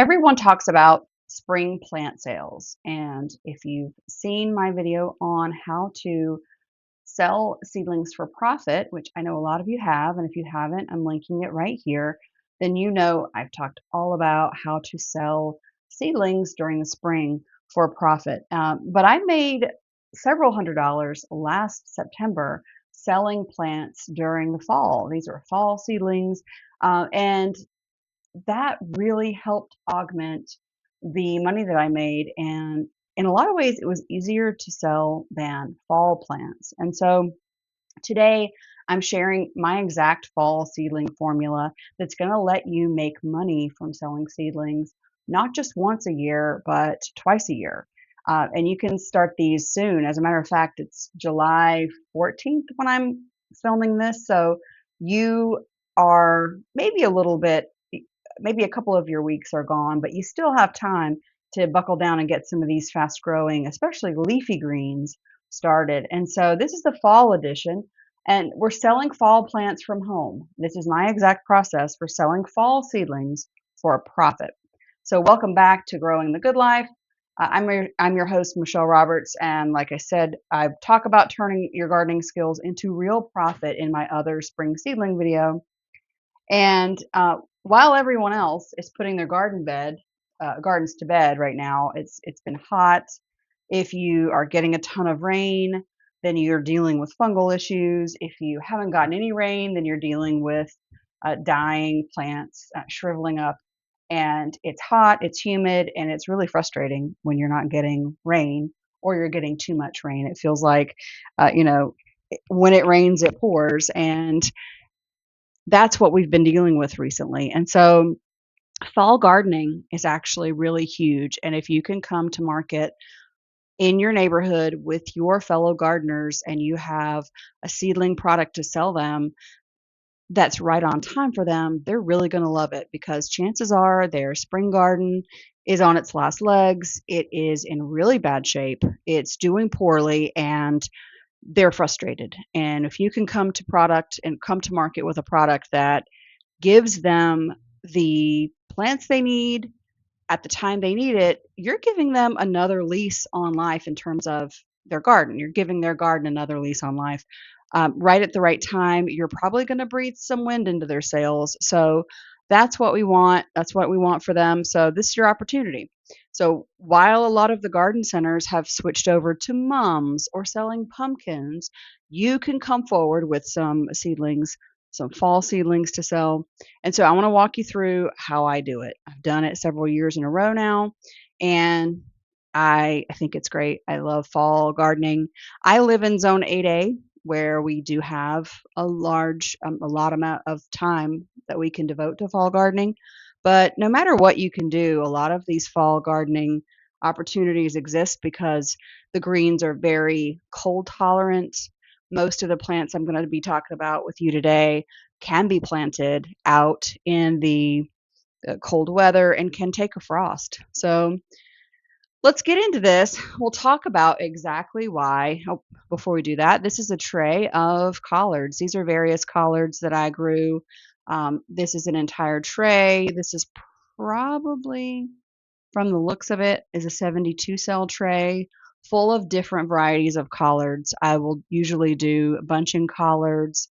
Everyone talks about spring plant sales. And if you've seen my video on how to sell seedlings for profit, which I know a lot of you have, and if you haven't, I'm linking it right here, then you know I've talked all about how to sell seedlings during the spring for profit. But I made several $100s last September selling plants during the fall. These are fall seedlings. And that really helped augment the money that I made. And in a lot of ways, it was easier to sell than fall plants. And so today, I'm sharing my exact fall seedling formula that's going to let you make money from selling seedlings, not just once a year, but twice a year. And you can start these soon. As a matter of fact, it's July 14th when I'm filming this. So you are maybe a little bit, maybe a couple of your weeks are gone, but you still have time to buckle down and get some of these fast growing, especially leafy greens started. And so this is the fall edition, and we're selling fall plants from home. This is my exact process for selling fall seedlings for a profit. So welcome back to Growing the Good Life. I'm your host, Michelle Roberts, and like I said, I talk about turning your gardening skills into real profit in my other spring seedling video. And while everyone else is putting their gardens to bed right now, it's been hot. If you are getting a ton of rain, then you're dealing with fungal issues. If you haven't gotten any rain, then you're dealing with dying plants, shriveling up. And it's hot, it's humid, and it's really frustrating when you're not getting rain or you're getting too much rain. It feels like, when it rains, it pours. And that's what we've been dealing with recently. And so fall gardening is actually really huge. And if you can come to market in your neighborhood with your fellow gardeners and you have a seedling product to sell them that's right on time for them, they're really going to love it because chances are their spring garden is on its last legs. It is in really bad shape. It's doing poorly, and they're frustrated. And if you can come to market with a product that gives them the plants they need at the time they need it, you're giving them another lease on life in terms of their garden. You're giving their garden another lease on life. Right at the right time, you're probably going to breathe some wind into their sails. So that's what we want. That's what we want for them. So this is your opportunity. So while a lot of the garden centers have switched over to mums or selling pumpkins, you can come forward with some seedlings, some fall seedlings to sell. And so I want to walk you through how I do it. I've done it several years in a row now, and I think it's great. I love fall gardening. I live in zone 8A, where we do have a lot amount of time that we can devote to fall gardening. But no matter what you can do, a lot of these fall gardening opportunities exist because the greens are very cold tolerant. Most of the plants I'm going to be talking about with you today can be planted out in the cold weather and can take a frost. So let's get into this. We'll talk about exactly why. Oh, before we do that, this is a tray of collards. These are various collards that I grew. This is an entire tray. This is probably, from the looks of it, is a 72 cell tray full of different varieties of collards. I will usually do bunching collards.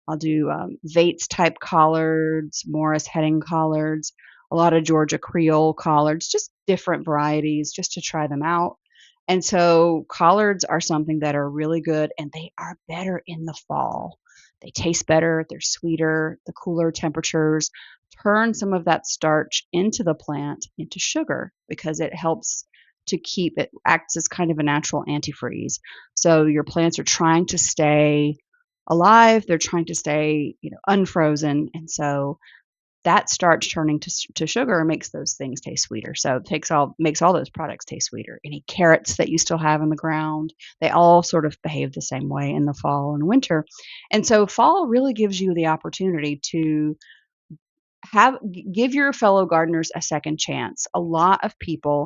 I'll do Vates type collards, Morris heading collards, a lot of Georgia Creole collards, just different varieties just to try them out. And so collards are something that are really good, and they are better in the fall. They taste better, they're sweeter, the cooler temperatures turn some of that starch into the plant into sugar because it helps to keep it, acts as kind of a natural antifreeze. So your plants are trying to stay alive, they're trying to stay, unfrozen, and so that starch turning to sugar makes those things taste sweeter. So it makes all those products taste sweeter. Any carrots that you still have in the ground, they all sort of behave the same way in the fall and winter. And so fall really gives you the opportunity to give your fellow gardeners a second chance. A lot of people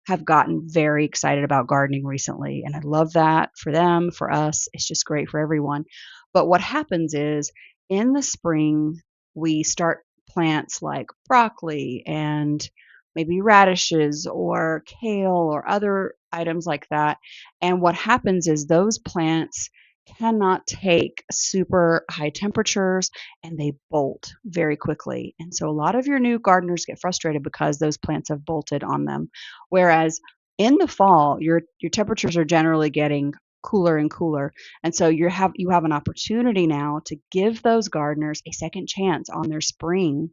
have gotten very excited about gardening recently, and I love that for them, for us. It's just great for everyone. But what happens is in the spring, we start plants like broccoli and maybe radishes or kale or other items like that. And what happens is those plants cannot take super high temperatures and they bolt very quickly. And so a lot of your new gardeners get frustrated because those plants have bolted on them. Whereas in the fall, your temperatures are generally getting cooler and cooler. And so you have an opportunity now to give those gardeners a second chance on their spring,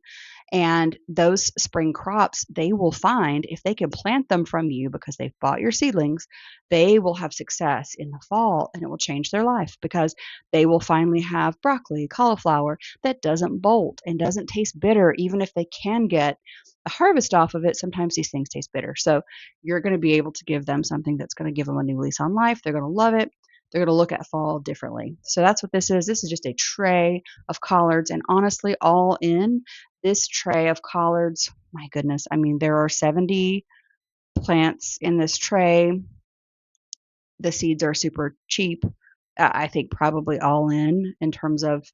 and those spring crops, they will find if they can plant them from you because they've bought your seedlings, they will have success in the fall and it will change their life because they will finally have broccoli, cauliflower that doesn't bolt and doesn't taste bitter. Even if they can get a harvest off of it, sometimes these things taste bitter. So you're going to be able to give them something that's going to give them a new lease on life. They're going to love it. They're going to look at fall differently. So that's what this is. This is just a tray of collards. And honestly, all in, this tray of collards, my goodness, I mean, there are 70 plants in this tray. The seeds are super cheap. I think probably all in terms of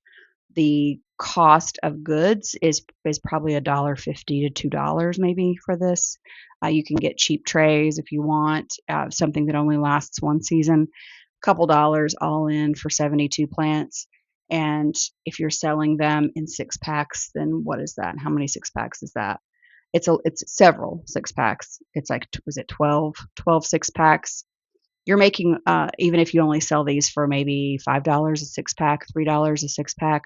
the cost of goods is probably $1.50 to $2 maybe for this. You can get cheap trays if you want, something that only lasts one season, couple dollars all in for 72 plants. And if you're selling them in 6 packs, then what is that? How many 6 packs is that? It's several 6 packs. It's like, was it 12 6 packs? You're making, even if you only sell these for maybe $5 a 6 pack, $3 a 6 pack,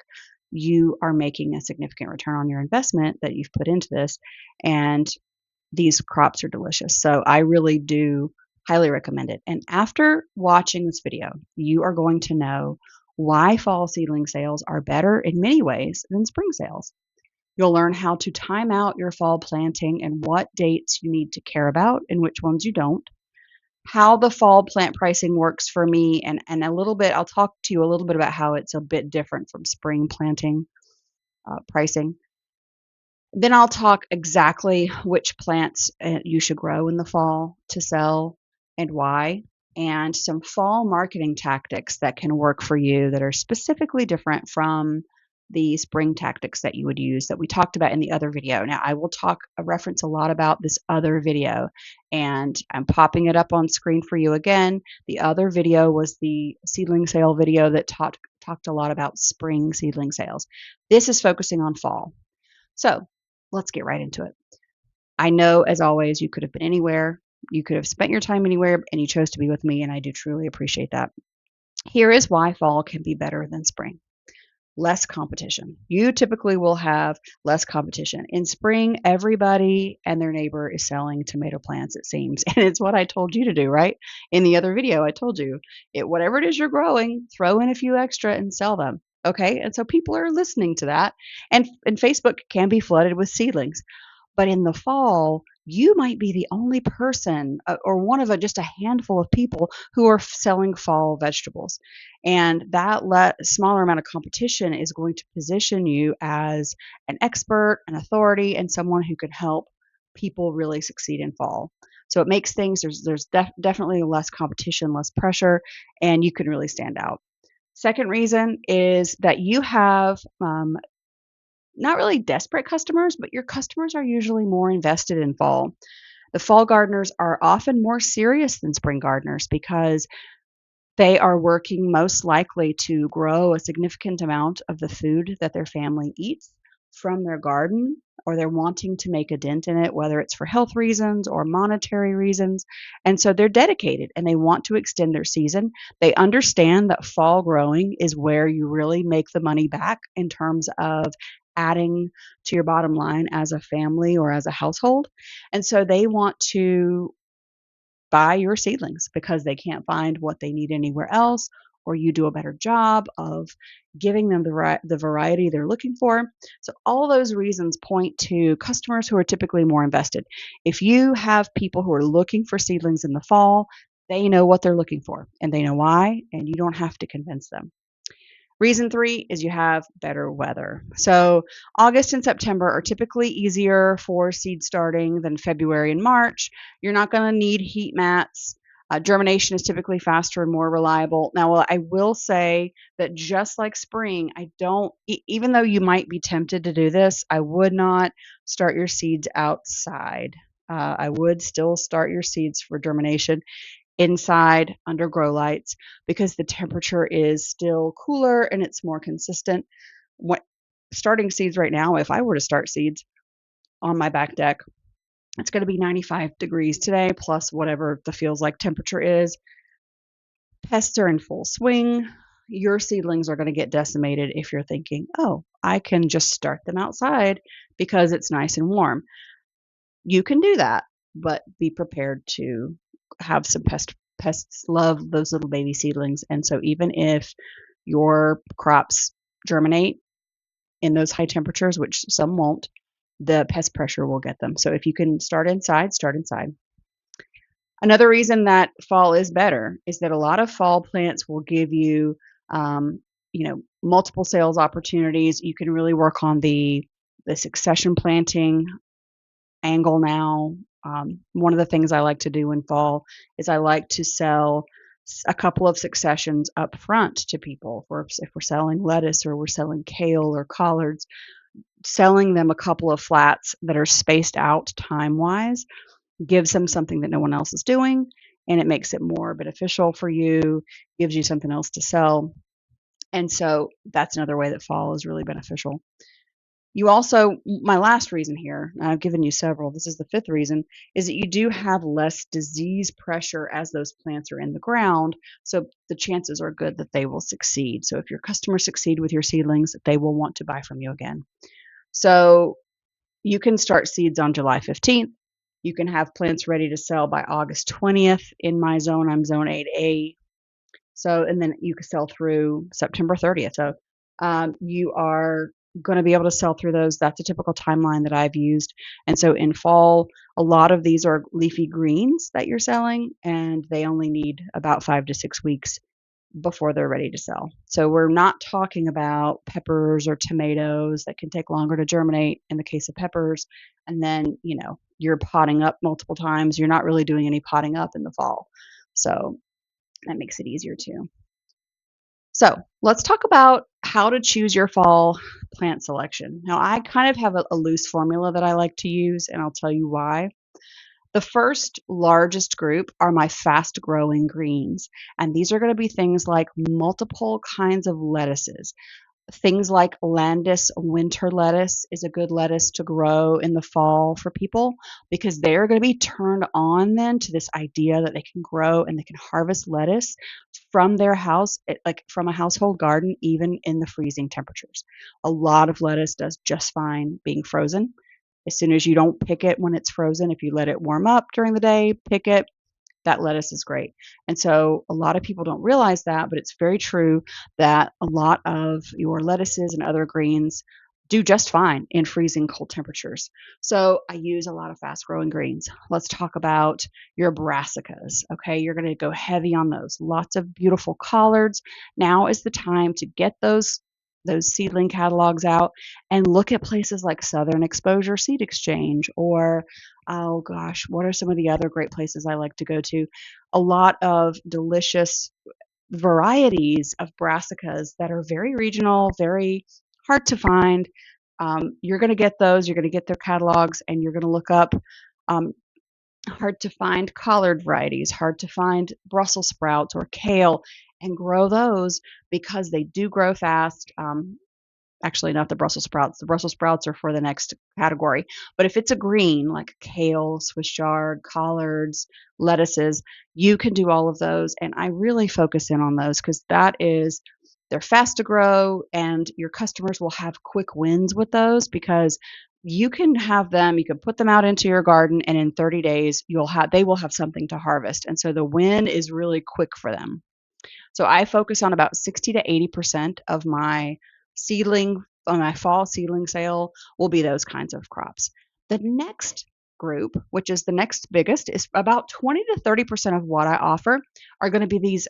you are making a significant return on your investment that you've put into this. And these crops are delicious. So I really do highly recommend it. And after watching this video, you are going to know why fall seedling sales are better in many ways than spring sales. You'll learn how to time out your fall planting and what dates you need to care about and which ones you don't, how the fall plant pricing works for me, and a little bit, I'll talk to you a little bit about how it's a bit different from spring planting pricing. Then I'll talk exactly which plants you should grow in the fall to sell and why, and some fall marketing tactics that can work for you that are specifically different from the spring tactics that you would use that we talked about in the other video. Now, I will reference a lot about this other video, and I'm popping it up on screen for you again. The other video was the seedling sale video that talked a lot about spring seedling sales. This is focusing on fall. So let's get right into it. I know, as always, you could have been anywhere. You could have spent your time anywhere, and you chose to be with me, and I do truly appreciate that. Here is why fall can be better than spring. Less competition. You typically will have less competition. In spring, everybody and their neighbor is selling tomato plants, it seems. And it's what I told you to do, right? In the other video, I told you, whatever it is you're growing, throw in a few extra and sell them. Okay? And so people are listening to that. And Facebook can be flooded with seedlings. But in the fall, you might be the only person or one of just a handful of people who are selling fall vegetables. And that smaller amount of competition is going to position you as an expert, an authority, and someone who can help people really succeed in fall. So it makes things, there's definitely less competition, less pressure, and you can really stand out. Second reason is that you have not really desperate customers, but your customers are usually more invested in fall. The fall gardeners are often more serious than spring gardeners because they are working most likely to grow a significant amount of the food that their family eats from their garden, or they're wanting to make a dent in it, whether it's for health reasons or monetary reasons. And so they're dedicated and they want to extend their season. They understand that fall growing is where you really make the money back in terms of adding to your bottom line as a family or as a household. And so they want to buy your seedlings because they can't find what they need anywhere else, or you do a better job of giving them the variety they're looking for. So all those reasons point to customers who are typically more invested. If you have people who are looking for seedlings in the fall, they know what they're looking for and they know why, and you don't have to convince them. Reason 3 is you have better weather. So August and September are typically easier for seed starting than February and March. You're not going to need heat mats. Germination is typically faster and more reliable. Now, I will say that just like spring, even though you might be tempted to do this, I would not start your seeds outside. I would still start your seeds for germination inside under grow lights because the temperature is still cooler and it's more consistent. What starting seeds right now, if I were to start seeds on my back deck, it's going to be 95 degrees today plus whatever the feels like temperature is. Pests are in full swing. Your seedlings are going to get decimated if you're thinking, oh, I can just start them outside because it's nice and warm. You can do that, but be prepared to have some pests love those little baby seedlings. And so even if your crops germinate in those high temperatures, which some won't, the pest pressure will get them. So if you can start inside, start inside. Another reason that fall is better is that a lot of fall plants will give you, multiple sales opportunities. You can really work on the succession planting angle now. One of the things I like to do in fall is I like to sell a couple of successions up front to people. If we're selling lettuce or we're selling kale or collards, selling them a couple of flats that are spaced out time wise gives them something that no one else is doing, and it makes it more beneficial for you, gives you something else to sell. And so that's another way that fall is really beneficial. You also, my last reason here, and I've given you several, this is the fifth reason, is that you do have less disease pressure as those plants are in the ground. So the chances are good that they will succeed. So if your customers succeed with your seedlings, they will want to buy from you again. So you can start seeds on July 15th. You can have plants ready to sell by August 20th. In my zone, I'm zone 8A. So, and then you can sell through September 30th. So, you are going to be able to sell through those. That's a typical timeline that I've used. And so in fall, a lot of these are leafy greens that you're selling, and they only need about 5 to 6 weeks before they're ready to sell. So we're not talking about peppers or tomatoes that can take longer to germinate in the case of peppers. And then, you're potting up multiple times. You're not really doing any potting up in the fall. So that makes it easier too. So let's talk about how to choose your fall plant selection. Now, I kind of have a loose formula that I like to use, and I'll tell you why. The first largest group are my fast growing greens, and these are going to be things like multiple kinds of lettuces. Things like Landis winter lettuce is a good lettuce to grow in the fall for people because they're going to be turned on then to this idea that they can grow and they can harvest lettuce from their house, like from a household garden, even in the freezing temperatures. A lot of lettuce does just fine being frozen. As soon as you don't pick it when it's frozen, if you let it warm up during the day, pick it, that lettuce is great. And so a lot of people don't realize that, but it's very true that a lot of your lettuces and other greens do just fine in freezing cold temperatures. So I use a lot of fast growing greens. Let's talk about your brassicas. Okay, you're going to go heavy on those. Lots of beautiful collards. Now is the time to get those seedling catalogs out and look at places like Southern Exposure Seed Exchange or, oh gosh, what are some of the other great places I like to go to? A lot of delicious varieties of brassicas that are very regional, very hard to find. You're going to get those, you're going to get their catalogs, and you're going to look up um, hard to find collard varieties, hard to find Brussels sprouts or kale, and grow those because they do grow fast. Actually, not the Brussels sprouts. The Brussels sprouts are for the next category. But if it's a green, like kale, Swiss chard, collards, lettuces, you can do all of those. And I really focus in on those because they're fast to grow and your customers will have quick wins with those because you can put them out into your garden and in 30 days they will have something to harvest. And so the win is really quick for them. So I focus on about 60 to 80% of my my fall seedling sale will be those kinds of crops. The next group, which is the next biggest, is about 20 to 30% of what I offer are going to be these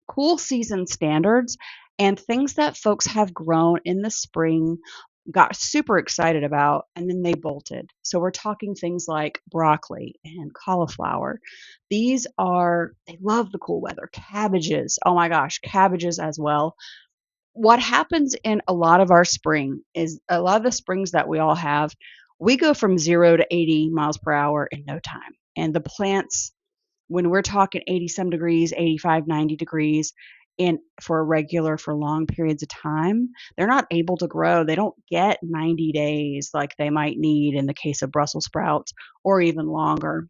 cool season standards and things that folks have grown in the spring, got super excited about, and then they bolted. So we're talking things like broccoli and cauliflower. They love the cool weather. Cabbages, oh my gosh, cabbages as well. What happens in a lot of our spring is a lot of the springs that we all have, we go from 0 to 80 miles per hour in no time. And the plants, when we're talking 80 some degrees, 85, 90 degrees, and for long periods of time, they're not able to grow. They don't get 90 days like they might need in the case of Brussels sprouts, or even longer.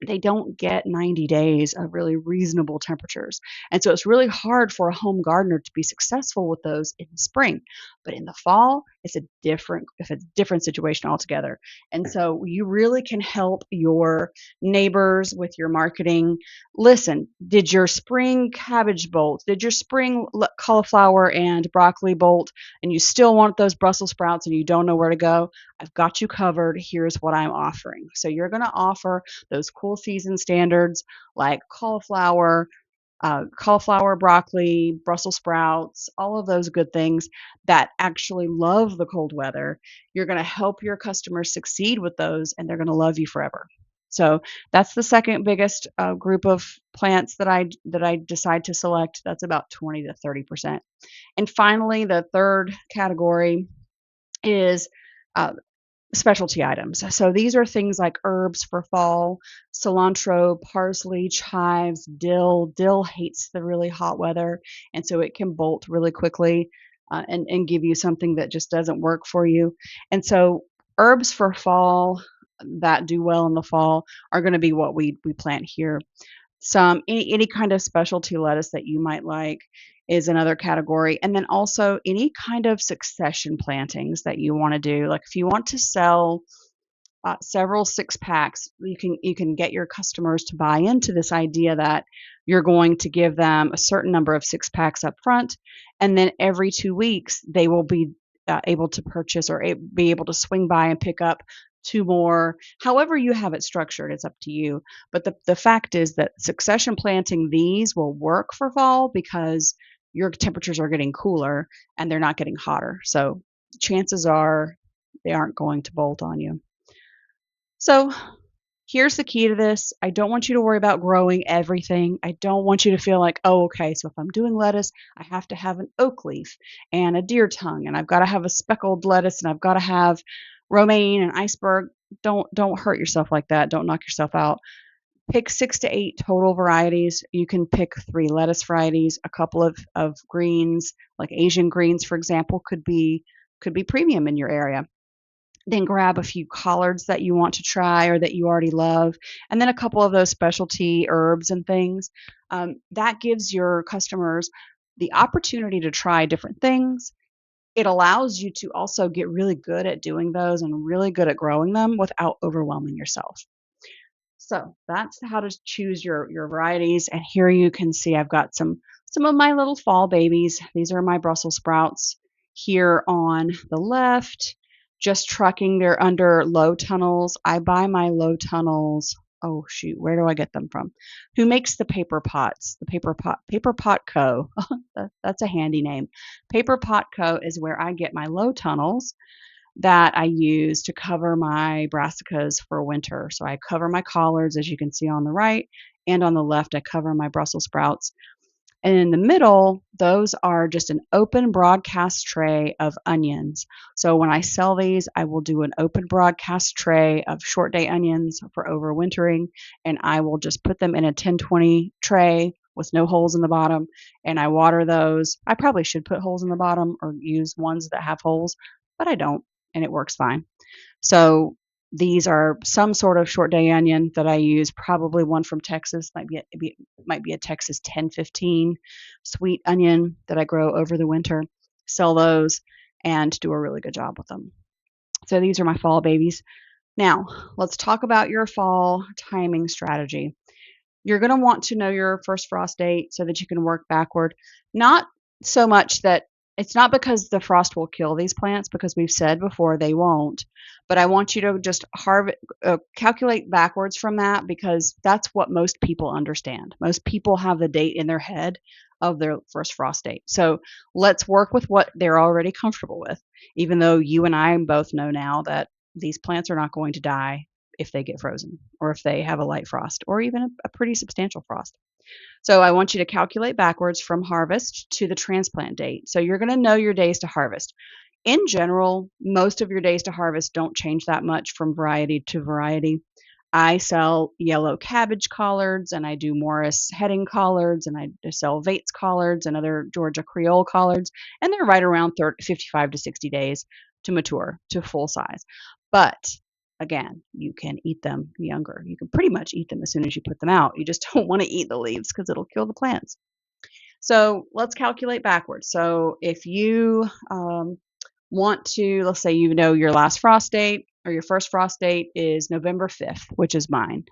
They don't get 90 days of really reasonable temperatures. And so it's really hard for a home gardener to be successful with those in the spring. But in the fall, it's a different situation altogether. And so you really can help your neighbors with your marketing. Listen, did your spring cabbage bolt? Did your spring cauliflower and broccoli bolt, and you still want those Brussels sprouts and you don't know where to go? I've got you covered. Here's what I'm offering. So you're going to offer those cool season standards like cauliflower, broccoli, Brussels sprouts, all of those good things that actually love the cold weather. You're going to help your customers succeed with those, and they're going to love you forever. So that's the second biggest group of plants that I decide to select. That's about 20 to 30%. And finally, the third category is uh, specialty items. So these are things like herbs for fall, cilantro, parsley, chives, dill. Dill hates the really hot weather, and so it can bolt really quickly and give you something that just doesn't work for you. And so herbs for fall that do well in the fall are going to be what we plant here. Any kind of specialty lettuce that you might like is another category, and then also any kind of succession plantings that you want to do. Like if you want to sell several six packs, you can get your customers to buy into this idea that you're going to give them a certain number of six packs up front, and then every 2 weeks they will be able to purchase or be able to swing by and pick up two more. However you have it structured, it's up to you. But the fact is that succession planting these will work for fall because your temperatures are getting cooler and they're not getting hotter. So chances are they aren't going to bolt on you. So here's the key to this. I don't want you to worry about growing everything. I don't want you to feel like, oh, okay, so if I'm doing lettuce, I have to have an oak leaf and a deer tongue, and I've got to have a speckled lettuce, and I've got to have romaine and iceberg. Don't hurt yourself like that. Don't knock yourself out. Pick 6 to 8 total varieties. You can pick 3 lettuce varieties, a couple of greens, like Asian greens, for example, could be premium in your area. Then grab a few collards that you want to try or that you already love, and then a couple of those specialty herbs and things. That gives your customers the opportunity to try different things. It allows you to also get really good at doing those and really good at growing them without overwhelming yourself. So that's how to choose your varieties. And here you can see I've got some of my little fall babies. These are my Brussels sprouts here on the left. Just trucking, they're under low tunnels. I buy my low tunnels. Oh shoot, where do I get them from? Who makes the paper pots? The Paper Pot Co. That's a handy name. Paper Pot Co. is where I get my low tunnels that I use to cover my brassicas for winter. So I cover my collards, as you can see on the right, and on the left, I cover my Brussels sprouts. And in the middle, those are just an open broadcast tray of onions. So when I sell these, I will do an open broadcast tray of short day onions for overwintering, and I will just put them in a 10-20 tray with no holes in the bottom, and I water those. I probably should put holes in the bottom or use ones that have holes, but I don't, and it works fine. So these are some sort of short day onion that I use, probably one from Texas, might be a Texas 1015 sweet onion that I grow over the winter. Sell those and do a really good job with them. So these are my fall babies. Now, let's talk about your fall timing strategy. You're going to want to know your first frost date so that you can work backward. Not so much that it's not because the frost will kill these plants, because we've said before they won't, but I want you to just calculate backwards from that, because that's what most people understand. Most people have the date in their head of their first frost date. So let's work with what they're already comfortable with, even though you and I both know now that these plants are not going to die if they get frozen or if they have a light frost or even a pretty substantial frost. So I want you to calculate backwards from harvest to the transplant date. So you're going to know your days to harvest. In general, most of your days to harvest don't change that much from variety to variety. I sell yellow cabbage collards, and I do Morris heading collards, and I sell Vates collards and other Georgia Creole collards, and they're right around 55 to 60 days to mature to full size. But again, you can eat them younger. You can pretty much eat them as soon as you put them out. You just don't want to eat the leaves because it'll kill the plants. So let's calculate backwards. So if you want to, let's say you know your last frost date or your first frost date is November 5th, which is mine.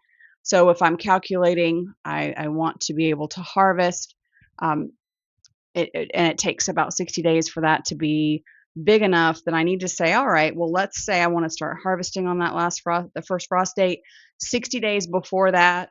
So if I'm calculating, I want to be able to harvest, um, and it takes about 60 days for that to be big enough that I need to say, all right, well, let's say I want to start harvesting on that the first frost date. 60 days before that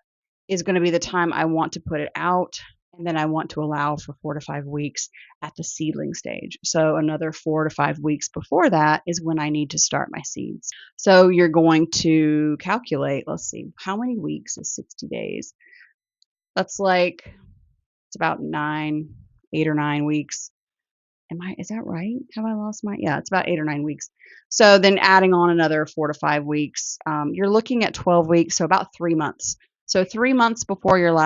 is going to be the time I want to put it out. And then I want to allow for 4 to 5 weeks at the seedling stage. So another 4 to 5 weeks before that is when I need to start my seeds. So you're going to calculate, let's see, how many weeks is 60 days? That's like, it's about 8 or 9 weeks. Is that right? Have I lost my, yeah, it's about 8 or 9 weeks. So then adding on another 4 to 5 weeks, you're looking at 12 weeks, so about 3 months. So 3 months before your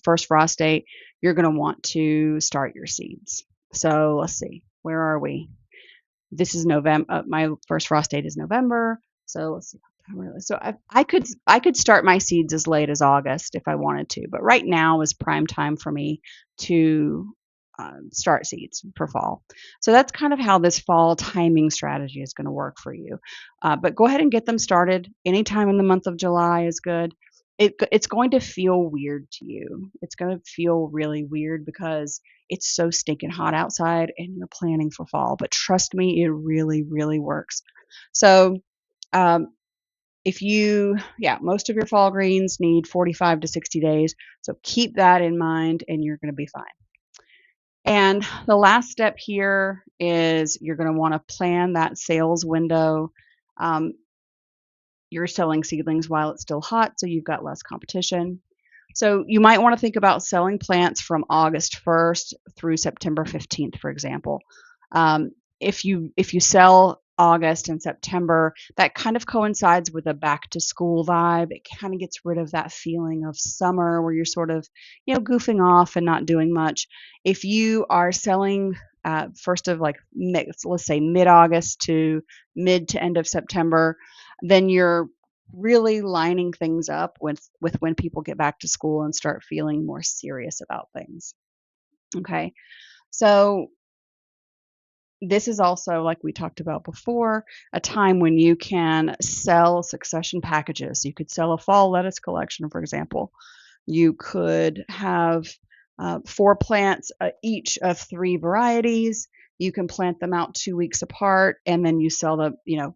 first frost date, you're going to want to start your seeds. So let's see, where are we? This is November. My first frost date is November. So let's see. So I could start my seeds as late as August if I wanted to, but right now is prime time for me to start seeds for fall. So that's kind of how this fall timing strategy is going to work for you. But go ahead and get them started. Anytime in the month of July is good. It's going to feel weird to you. It's going to feel really weird because it's so stinking hot outside and you're planning for fall. But trust me, it really, really works. So um, most of your fall greens need 45 to 60 days. So keep that in mind and you're going to be fine. And the last step here is you're going to want to plan that sales window. You're selling seedlings while it's still hot, so you've got less competition. So you might want to think about selling plants from August 1st through September 15th, for example. If you sell August and September, that kind of coincides with a back to school vibe. It kind of gets rid of that feeling of summer where you're sort of, goofing off and not doing much. If you are selling first of let's say mid-August to mid to end of September, then you're really lining things up with when people get back to school and start feeling more serious about things. Okay. So this is also, like we talked about before, a time when you can sell succession packages. You could sell a fall lettuce collection, for example. You could have 4 plants, each of 3 varieties. You can plant them out 2 weeks apart, and then you sell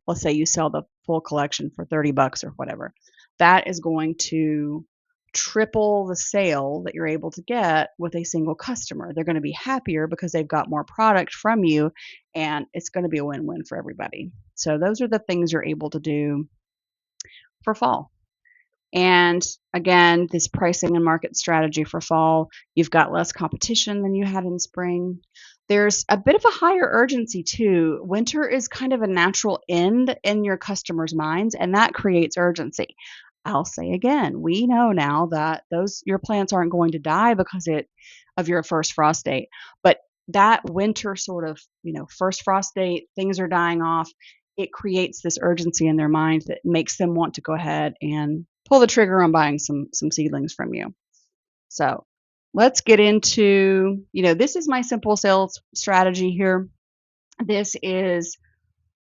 let's say you sell the full collection for $30 or whatever. That is going to triple the sale that you're able to get with a single customer. They're going to be happier because they've got more product from you, and it's going to be a win-win for everybody. So those are the things you're able to do for fall. And again, this pricing and market strategy for fall, you've got less competition than you had in spring. There's a bit of a higher urgency too. Winter is kind of a natural end in your customers' minds, and that creates urgency. I'll say again, we know now that your plants aren't going to die because of your first frost date, but that winter sort of, first frost date, things are dying off. It creates this urgency in their mind that makes them want to go ahead and pull the trigger on buying some seedlings from you. So let's get into, this is my simple sales strategy here. This is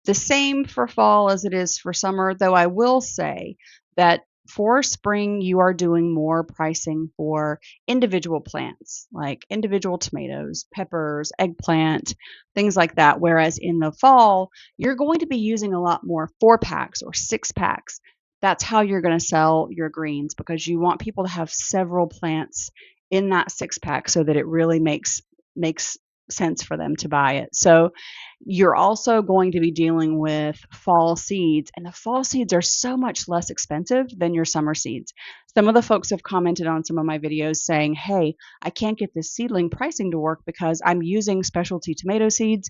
the same for fall as it is for summer, though I will say that for spring, you are doing more pricing for individual plants, like individual tomatoes, peppers, eggplant, things like that. Whereas in the fall, you're going to be using a lot more 4-packs or 6-packs. That's how you're going to sell your greens, because you want people to have several plants in that 6-pack so that it really makes sense for them to buy it. So you're also going to be dealing with fall seeds, and the fall seeds are so much less expensive than your summer seeds. Some of the folks have commented on some of my videos saying, hey, I can't get this seedling pricing to work because I'm using specialty tomato seeds.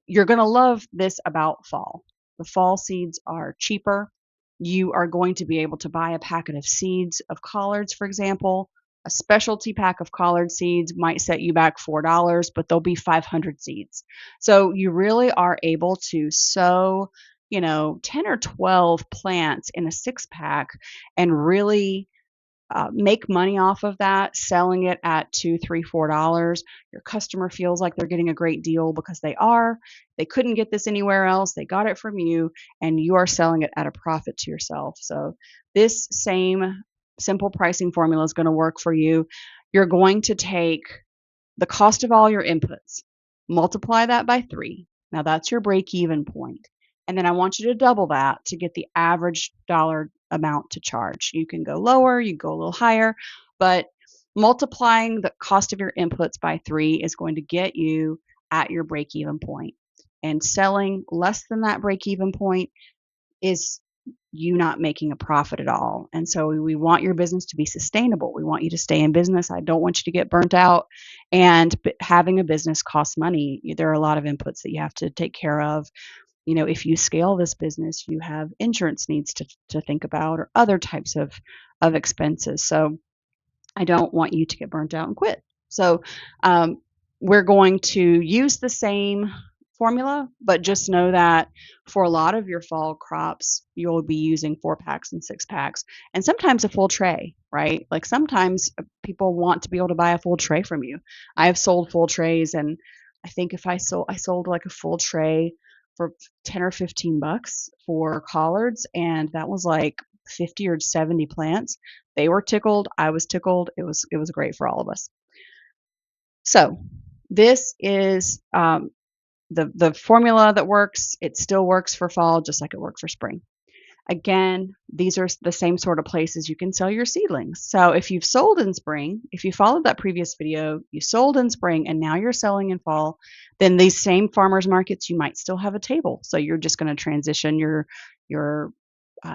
you're going to love this about fall. The fall seeds are cheaper. You are going to be able to buy a packet of seeds of collards, for example. A specialty pack of collard seeds might set you back $4, but there'll be 500 seeds. So you really are able to sow, 10 or 12 plants in a 6 pack and really make money off of that, selling it at $2, $3, $4. Your customer feels like they're getting a great deal because they are. They couldn't get this anywhere else. They got it from you, and you are selling it at a profit to yourself. So this same simple pricing formula is going to work for you. You're going to take the cost of all your inputs, multiply that by 3. Now that's your break even point. And then I want you to double that to get the average dollar amount to charge. You can go lower, you can go a little higher, but multiplying the cost of your inputs by 3 is going to get you at your break even point. And selling less than that break even point is you not making a profit at all. And so we want your business to be sustainable. We want you to stay in business. I don't want you to get burnt out. And having a business costs money. There are a lot of inputs that you have to take care of. If you scale this business, you have insurance needs to think about, or other types of expenses. So I don't want you to get burnt out and quit. So we're going to use the same formula, but just know that for a lot of your fall crops, you'll be using 4 packs and 6 packs, and sometimes a full tray, right? Like sometimes people want to be able to buy a full tray from you. I have sold full trays, and I think if I sold like a full tray for 10 or 15 bucks for collards, and that was like 50 or 70 plants. They were tickled. I was tickled. It was great for all of us. So this is the formula that works. It still works for fall, just like it worked for spring. Again, these are the same sort of places you can sell your seedlings. So if you've sold in spring, if you followed that previous video, you sold in spring and now you're selling in fall, then these same farmers markets, you might still have a table. So you're just going to transition your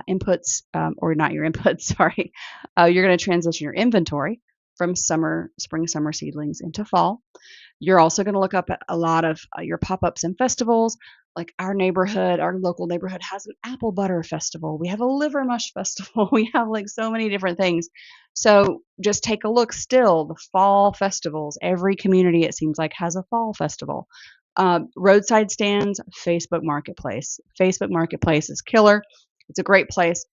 inputs, or not your inputs, sorry. You're going to transition your inventory from spring, summer seedlings into fall. You're also going to look up at a lot of your pop-ups and festivals. Like our local neighborhood has an apple butter festival. We have a liver mush festival. We have like so many different things. So just take a look still, the fall festivals. Every community, it seems like, has a fall festival. Roadside stands, Facebook Marketplace. Facebook Marketplace is killer. It's a great place.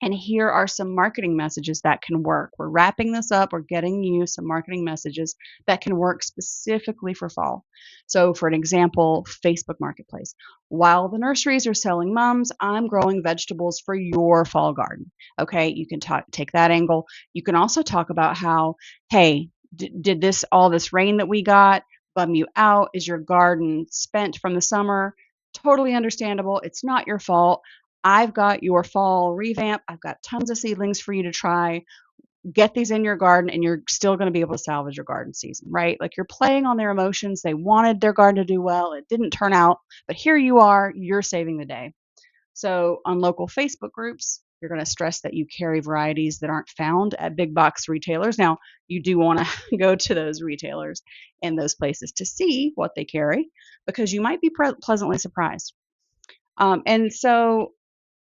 And here are some marketing messages that can work. We're wrapping this up. We're getting you some marketing messages that can work specifically for fall. So for an example, Facebook Marketplace. While the nurseries are selling mums, I'm growing vegetables for your fall garden. Okay, you can take that angle. You can also talk about how, hey, did all this rain that we got bum you out? Is your garden spent from the summer? Totally understandable. It's not your fault. I've got your fall revamp. I've got tons of seedlings for you to try. Get these in your garden and you're still going to be able to salvage your garden season, right? Like you're playing on their emotions. They wanted their garden to do well. It didn't turn out, but here you are, you're saving the day. So on local Facebook groups, you're going to stress that you carry varieties that aren't found at big box retailers. Now, you do want to go to those retailers and those places to see what they carry because you might be pleasantly surprised. And so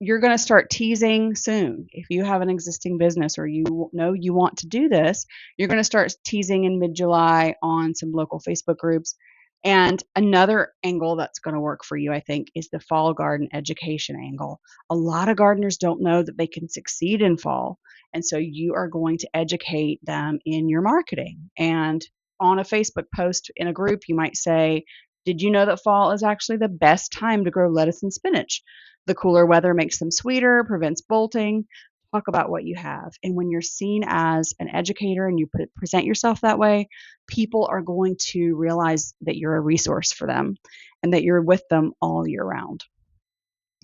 you're going to start teasing soon. If you have an existing business or you know you want to do this, you're going to start teasing in mid-July on some local Facebook groups. And another angle that's going to work for you, I think, is the fall garden education angle. A lot of gardeners don't know that they can succeed in fall. And so you are going to educate them in your marketing. And on a Facebook post in a group, you might say, did you know that fall is actually the best time to grow lettuce and spinach? The cooler weather makes them sweeter, prevents bolting. Talk about what you have. And when you're seen as an educator and you present yourself that way, people are going to realize that you're a resource for them and that you're with them all year round.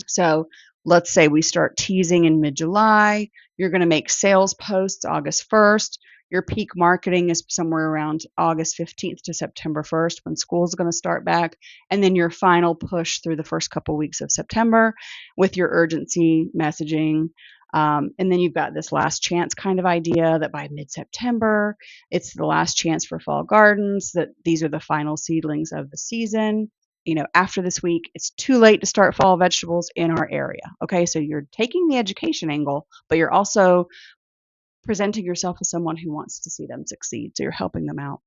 So let's say we start teasing in mid-July. You're going to make sales posts August 1st. Your peak marketing is somewhere around August 15th to September 1st when school's going to start back. And then your final push through the first couple weeks of September with your urgency messaging. And then you've got this last chance kind of idea that by mid-September, it's the last chance for fall gardens, that these are the final seedlings of the season. after this week, it's too late to start fall vegetables in our area. Okay, so you're taking the education angle, but you're also presenting yourself as someone who wants to see them succeed. So you're helping them out.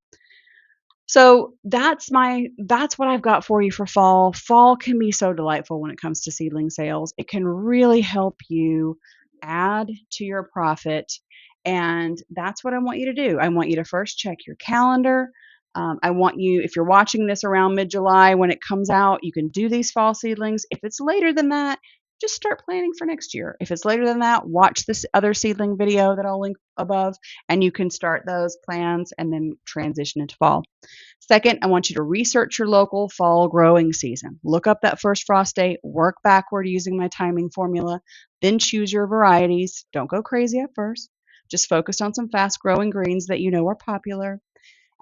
So that's what I've got for you for fall. Fall can be so delightful when it comes to seedling sales. It can really help you add to your profit. And that's what I want you to do. I want you to first check your calendar. I want you, if you're watching this around mid-July when it comes out, you can do these fall seedlings. If it's later than that, just start planning for next year. If it's later than that, watch this other seedling video that I'll link above, and you can start those plans and then transition into fall. Second, I want you to research your local fall growing season. Look up that first frost date, work backward using my timing formula, then choose your varieties. Don't go crazy at first. Just focus on some fast growing greens that you know are popular.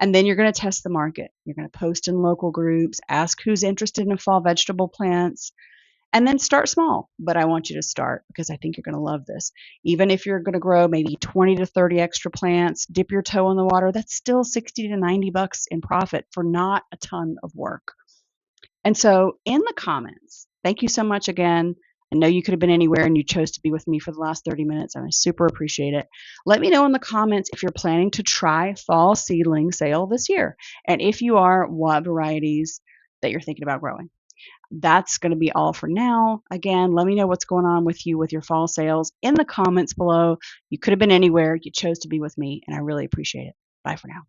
And then you're going to test the market. You're going to post in local groups, ask who's interested in fall vegetable plants, and then start small. But I want you to start because I think you're going to love this. Even if you're going to grow maybe 20 to 30 extra plants, dip your toe in the water, that's still 60 to 90 bucks in profit for not a ton of work. And so in the comments, thank you so much again. I know you could have been anywhere and you chose to be with me for the last 30 minutes, and I super appreciate it. Let me know in the comments if you're planning to try fall seedling sale this year. And if you are, what varieties that you're thinking about growing. That's going to be all for now. Again, let me know what's going on with you with your fall sales in the comments below. You could have been anywhere. You chose to be with me, and I really appreciate it. Bye for now.